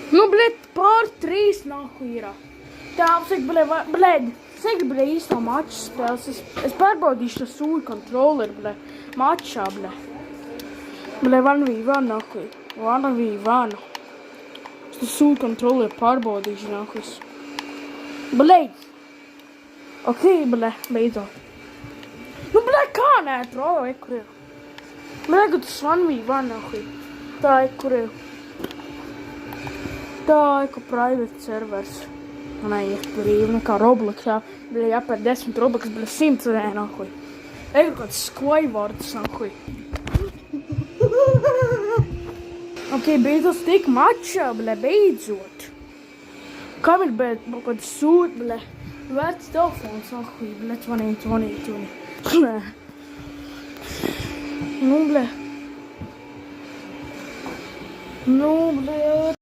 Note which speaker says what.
Speaker 1: Nu, blēd, pār 3 nahu ir. Tāpēc, blēd, sēk, blēd, īsto maču spēles. Es pārbaudīšu to sūļu kontroleri, blēd, mačā, blēd. Blēd, 1v1 nahu. 1v1. Es to sūļu kontroleri pārbaudīšu nahu. Blēd. Ok, blēd, beidzot. Nu, blēd, kā nē, troju, kur ir? Blēd, tas 1v1 nahu. Tā, kur ir? Tā, ka private servers. Neiet brīvi, nekā Robloxā. Bļa, jāpēr 10 Roblox, bļa, 100 nē, nahuj. Egu kāds Squidwards, nahuj. Ok, beidzot tik mačā, bļa, beidzot. Kam ir, bļa, kāds sūt, bļa, vērts telefons, nahuj, bļa, 20. Nu, bļa. Nu, bļa.